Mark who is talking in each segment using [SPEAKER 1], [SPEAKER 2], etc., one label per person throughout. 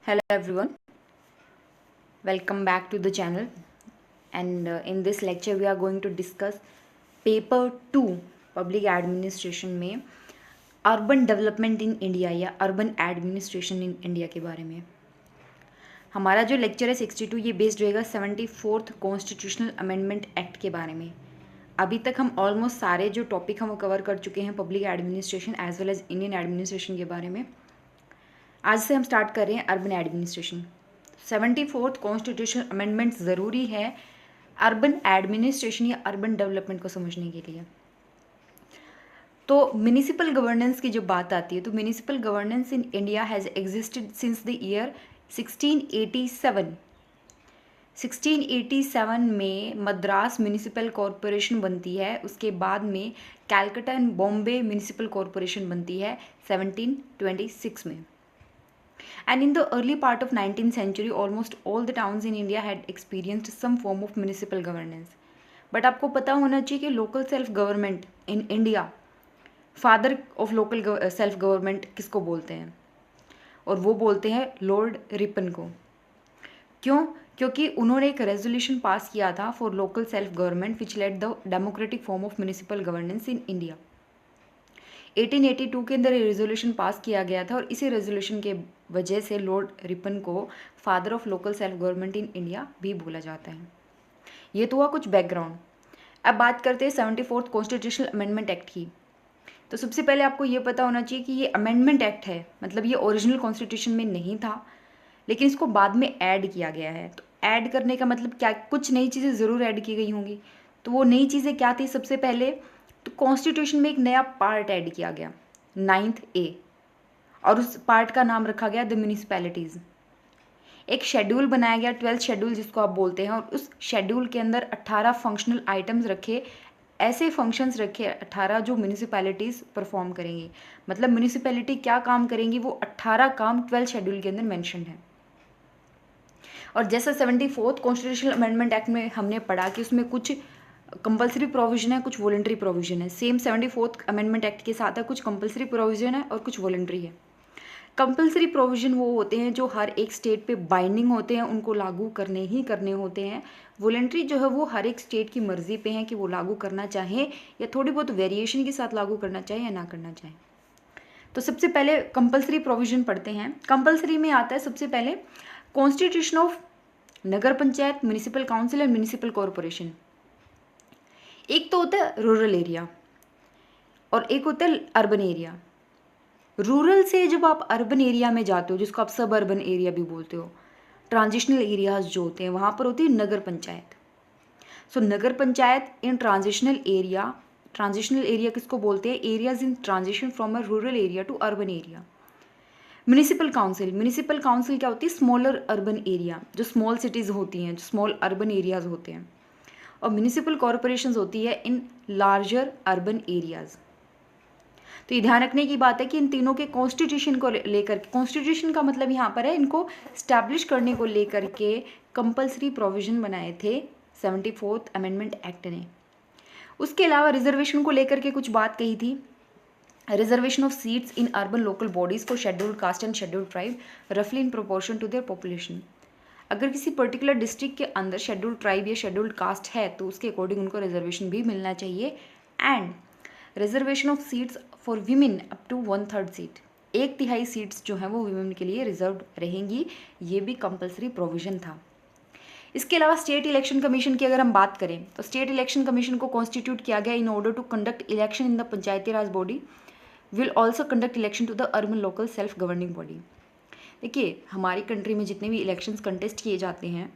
[SPEAKER 1] Hello everyone, welcome back to the channel and in this lecture we are going to discuss paper 2 public administration में urban development in India या urban administration in India के बारे में। हमारा जो lecture है 62 ये based रहेगा 74th कॉन्स्टिट्यूशनल अमेंडमेंट एक्ट के बारे में। अभी तक हम ऑलमोस्ट सारे जो टॉपिक हम कवर कर चुके हैं public administration as well as Indian administration के बारे में। आज से हम स्टार्ट कर रहे हैं urban administration. 74th constitutional amendment ज़रूरी है अर्बन एडमिनिस्ट्रेशन या अर्बन डेवलपमेंट को समझने के लिए। तो म्यूनिसिपल गवर्नेंस की जब बात आती है तो municipal governance in India has existed since the year 1687। 1687 में मद्रास म्यूनिसिपल कॉरपोरेशन बनती है, उसके बाद में Calcutta and Bombay municipal corporation बनती है 1726 में। And in the early part of 19th century, almost all the towns in India had experienced some form of municipal governance. But आपको पता होना चाहिए कि local self government in India, father of local self government किसको बोलते हैं? और वो बोलते हैं लॉर्ड रिपन को। क्यों? क्योंकि उन्होंने एक रेजोल्यूशन पास किया था for local self government which lead the democratic form of municipal governance in India. 1882 के अंदर ये रेजोल्यूशन पास किया गया था और इसी रेजोल्यूशन के वजह से लॉर्ड रिपन को father of local self government in India भी बोला जाता है। ये तो हुआ कुछ बैकग्राउंड। अब बात करते हैं 74th कॉन्स्टिट्यूशनल अमेंडमेंट एक्ट की। तो सबसे पहले आपको ये पता होना चाहिए कि ये अमेंडमेंट एक्ट है, मतलब ये ओरिजिनल कॉन्स्टिट्यूशन में नहीं था लेकिन इसको बाद में ऐड किया गया है। तो ऐड करने का मतलब क्या, कुछ नई चीज़ें ज़रूर ऐड की गई होंगी। तो वो नई चीज़ें क्या थी? सबसे पहले तो कॉन्स्टिट्यूशन में एक नया पार्ट ऐड किया गया 9th A और उस पार्ट का नाम रखा गया द म्यूनिसिपैलिटीज़। एक शेड्यूल बनाया गया 12th शेड्यूल जिसको आप बोलते हैं, और उस शेड्यूल के अंदर 18 फंक्शनल आइटम्स रखे, ऐसे फंक्शंस रखे 18 जो म्यूनिसिपैलिटीज़ परफॉर्म करेंगी। मतलब म्यूनिसिपैलिटी क्या काम करेंगी वो 18 काम 12th शेड्यूल के अंदर मैंशन है। और जैसा 74th कॉन्स्टिट्यूशनल अमेंडमेंट एक्ट में हमने पढ़ा कि उसमें कुछ कंपलसरी प्रोविजन है, कुछ वॉलंटरी प्रोविजन है। सेम 74th अमेंडमेंट एक्ट के साथ है, कुछ कंपलसरी प्रोविजन है और कुछ वॉलंटरी है। कंपलसरी प्रोविजन वो होते हैं जो हर एक स्टेट पे बाइंडिंग होते हैं, उनको लागू करने ही करने होते हैं। वॉलंटरी जो है वो हर एक स्टेट की मर्जी पे है कि वो लागू करना चाहे या थोड़ी बहुत वेरिएशन के साथ लागू करना चाहे या ना करना चाहे। तो सबसे पहले कंपलसरी प्रोविजन पढ़ते हैं। कंपलसरी में आता है सबसे पहले constitution of Nagar panchayat, municipal council and municipal corporation. एक तो होता है रूरल एरिया और एक होता है अर्बन एरिया। रूरल से जब आप अर्बन एरिया में जाते हो, जिसको आप सब अर्बन एरिया भी बोलते हो, ट्रांजिशनल एरियाज जो होते हैं वहाँ पर होती है नगर पंचायत। सो नगर panchayat in transitional area, transitional area किसको बोलते हैं? Areas in transition from a rural area to urban area. Municipal council, municipal council क्या होती है? स्मॉलर अर्बन एरिया, जो स्मॉल सिटीज़ होती हैं, जो स्मॉल अर्बन एरियाज होते हैं। और म्यूनिसिपल कॉरपोरेशन होती है इन लार्जर अर्बन एरियाज। तो ये ध्यान रखने की बात है कि इन तीनों के कॉन्स्टिट्यूशन को लेकर, कॉन्स्टिट्यूशन का मतलब यहाँ पर है इनको स्टैब्लिश करने को लेकर के कंपलसरी प्रोविजन बनाए थे 74th अमेंडमेंट एक्ट ने। उसके अलावा रिजर्वेशन को लेकर के कुछ बात कही थी। Reservation of seats in urban local bodies for scheduled caste and scheduled tribe रफली in proportion to their population. अगर किसी पर्टिकुलर डिस्ट्रिक्ट के अंदर शेड्यूल्ड ट्राइब या शेड्यूल्ड कास्ट है तो उसके अकॉर्डिंग उनको रिजर्वेशन भी मिलना चाहिए। And reservation of seats for women up to 1/3 seat, 1/3 seats जो हैं वो वीमेन के लिए रिजर्व रहेंगी। ये भी कंपलसरी प्रोविजन था। इसके अलावा स्टेट इलेक्शन कमीशन की अगर हम बात करें तो स्टेट इलेक्शन कमीशन को कॉन्स्टिट्यूट किया गया in order to conduct election in the Panchayati Raj body, will also conduct election to the urban local self governing body. देखिए हमारी कंट्री में जितने भी इलेक्शंस कंटेस्ट किए जाते हैं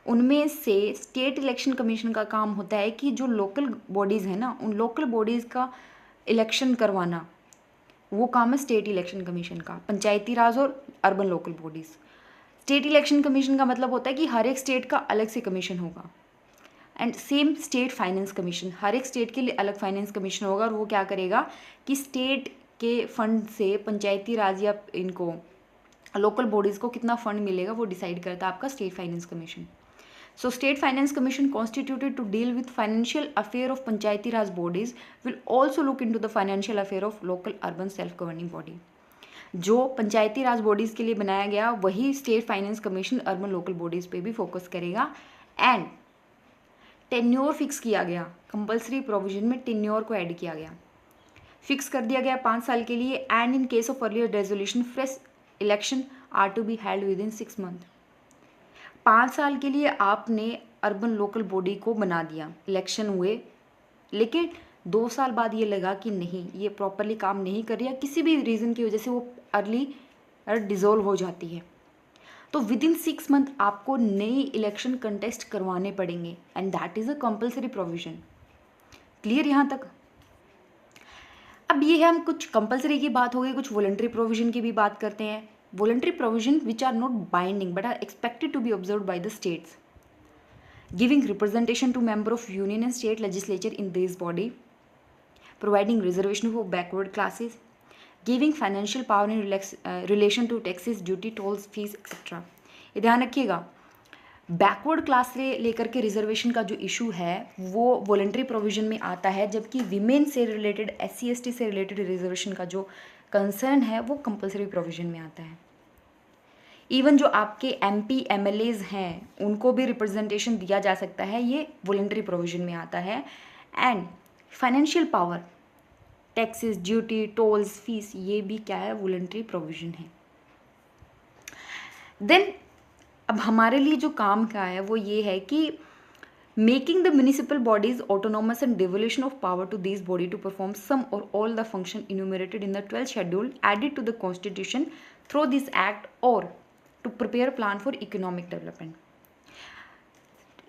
[SPEAKER 1] उनमें से स्टेट इलेक्शन कमीशन का काम होता है कि जो लोकल बॉडीज़ हैं ना, उन लोकल बॉडीज़ का इलेक्शन करवाना, वो काम है स्टेट इलेक्शन कमीशन का। पंचायती राज और urban local bodies, state election commission का मतलब होता है कि हर एक स्टेट का अलग से कमीशन होगा। And same state finance commission, हर एक स्टेट के लिए अलग फाइनेंस कमीशन होगा और वो क्या करेगा कि स्टेट के फंड से पंचायती राज या इनको लोकल बॉडीज़ को कितना फंड मिलेगा वो डिसाइड करता है आपका state finance commission. So state finance commission constituted to deal with financial affair of Panchayati Raj bodies will also look into the financial affair of local urban self governing body. जो Panchayati Raj bodies के लिए बनाया गया वही state finance commission urban local bodies पे भी focus करेगा। And tenure fix किया गया, कंपल्सरी प्रोविजन में टेन्योर को ऐड किया गया, फिक्स कर दिया गया 5 साल के लिए। And in case of earlier resolution fresh election are to be held within 6 month. 5 साल के लिए आपने अर्बन लोकल बॉडी को बना दिया, इलेक्शन हुए, लेकिन 2 साल बाद ये लगा कि नहीं ये प्रॉपरली काम नहीं कर रही है, किसी भी रीज़न की वजह से वो अर्ली डिज़ोल्व हो जाती है, तो विद इन 6 मंथ आपको नई इलेक्शन कंटेस्ट करवाने पड़ेंगे। And that is a compulsory provision. Clear यहाँ तक? अब ये है, हम कुछ कंपल्सरी की बात हो गई, कुछ वॉलंटरी प्रोविजन की भी बात करते हैं। Voluntary provision which are not binding but are expected to be observed by the states, giving representation to member of union and state legislature in this body, providing reservation for backward classes, giving financial power in relation to taxes, duty, tolls, fees etcetera. ये ध्यान रखिएगा, backward class से लेकर के reservation का जो issue है वो वॉलंटरी प्रोविजन में आता है, जबकि विमेन से रिलेटेड, SC ST से रिलेटेड रिजर्वेशन का जो कंसर्न है वो कंपल्सरी प्रोविजन में आता है। इवन जो आपके MP MLAs हैं उनको भी रिप्रेजेंटेशन दिया जा सकता है, ये वॉलंटरी प्रोविजन में आता है। And financial power, taxes, duty, tolls, fees, ये भी क्या है, वॉलंटरी प्रोविजन है। देन अब हमारे लिए जो काम का है वो ये है कि making the municipal bodies autonomous and devolution of power to this body to perform some और all the function enumerated in the 12th schedule added to the constitution through this act और to prepare plan for economic development.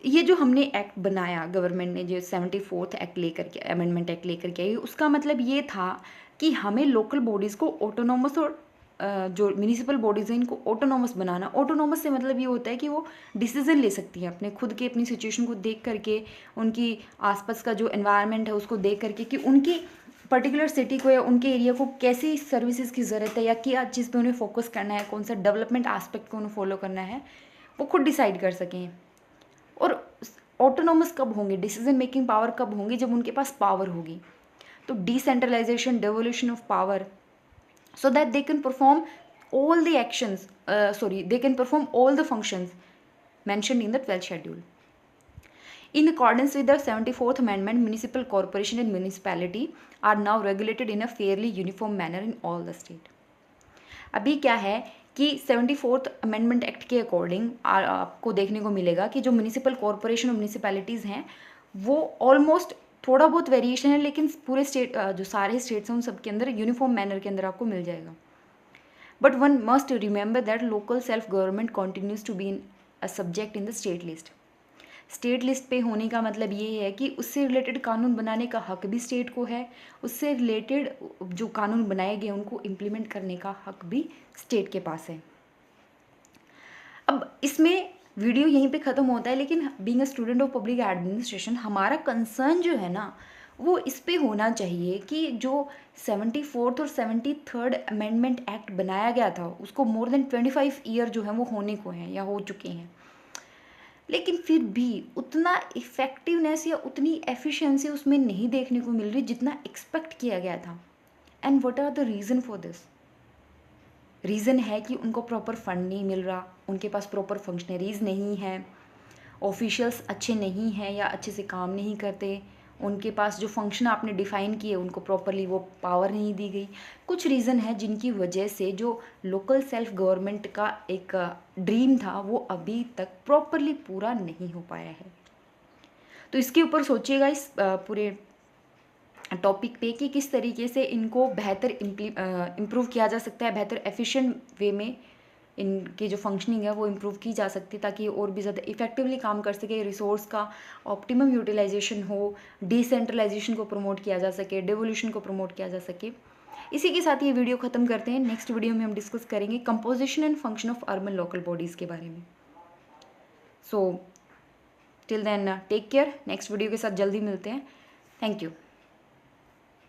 [SPEAKER 1] ये जो हमने act बनाया government ने, जो 74th act लेकर के, अमेंडमेंट एक्ट लेकर के आई, उसका मतलब ये था कि हमें लोकल बॉडीज़ को ऑटोनोमस और जो म्यूनिसिपल बॉडीज़ हैं इनको ऑटोनोमस बनाना। ऑटोनोमस से मतलब ये होता है कि वो डिसीजन ले सकती हैं अपने खुद के, अपनी सिचुएशन को देख करके, उनकी आसपास का जो एनवायरनमेंट है उसको देख करके कि उनकी पर्टिकुलर सिटी को या उनके एरिया को कैसी सर्विसेज की ज़रूरत है या क्या चीज़ पे उन्हें फोकस करना है, कौन सा डेवलपमेंट एस्पेक्ट को उन्हें फॉलो करना है, वो खुद डिसाइड कर सकें। और ऑटोनोमस कब होंगे, डिसीजन मेकिंग पावर कब होंगी, जब उनके पास पावर होगी। तो decentralisation, devolution of power, so that they can perform all the actions, they can perform all the functions mentioned in the 12th schedule. In accordance with the 74th amendment, municipal corporation and municipality are now regulated in a fairly uniform manner in all the state. अभी क्या है कि 74th amendment act के according आपको देखने को मिलेगा कि जो म्यूनिसिपल कॉरपोरेशन और म्यूनिसिपैलिटीज़ हैं वो ऑलमोस्ट थोड़ा बहुत वेरिएशन है, लेकिन पूरे स्टेट, जो सारे स्टेट्स हैं उन सब के अंदर यूनिफॉर्म मैनर के अंदर आपको मिल जाएगा। But one must remember that local self government continues to be in a subject in the state list. State list पे होने का मतलब ये है कि उससे रिलेटेड कानून बनाने का हक भी स्टेट को है, उससे रिलेटेड जो कानून बनाए गए उनको इम्प्लीमेंट करने का हक भी स्टेट के पास है। अब इसमें वीडियो यहीं पे ख़त्म होता है, लेकिन being a student of public administration हमारा कंसर्न जो है ना वो इस पे होना चाहिए कि जो 74th और 73rd अमेंडमेंट एक्ट बनाया गया था उसको मोर देन 25 ईयर जो है वो होने को हैं या हो चुके हैं, लेकिन फिर भी उतना इफ़ेक्टिवनेस या उतनी एफिशिएंसी उसमें नहीं देखने को मिल रही जितना एक्सपेक्ट किया गया था। And what are the reason for this? Reason है कि उनको प्रॉपर फंड नहीं मिल रहा, उनके पास प्रॉपर फंक्शनरीज नहीं हैं, ऑफिशियल्स अच्छे नहीं हैं या अच्छे से काम नहीं करते, उनके पास जो फंक्शन आपने डिफ़ाइन किए उनको प्रॉपरली वो पावर नहीं दी गई। कुछ रीज़न है जिनकी वजह से जो लोकल सेल्फ गवर्नमेंट का एक ड्रीम था वो अभी तक प्रॉपरली पूरा नहीं हो पाया है। तो इसके ऊपर सोचिएगा इस पूरे टॉपिक पे कि किस तरीके से इनको बेहतर इम्प्रूव किया जा सकता है, बेहतर एफिशिएंट वे में इनकी जो फंक्शनिंग है वो इम्प्रूव की जा सकती है ताकि और भी ज़्यादा इफेक्टिवली काम कर सके, रिसोर्स का ऑप्टिमम यूटिलाइजेशन हो, डिसेंट्रलाइजेशन को प्रमोट किया जा सके, डिवोल्यूशन को प्रमोट किया जा सके। इसी के साथ ये वीडियो ख़त्म करते हैं। नेक्स्ट वीडियो में हम डिस्कस करेंगे composition and function of urban local bodies के बारे में। So till then take care, next video के साथ जल्दी मिलते हैं। Thank you.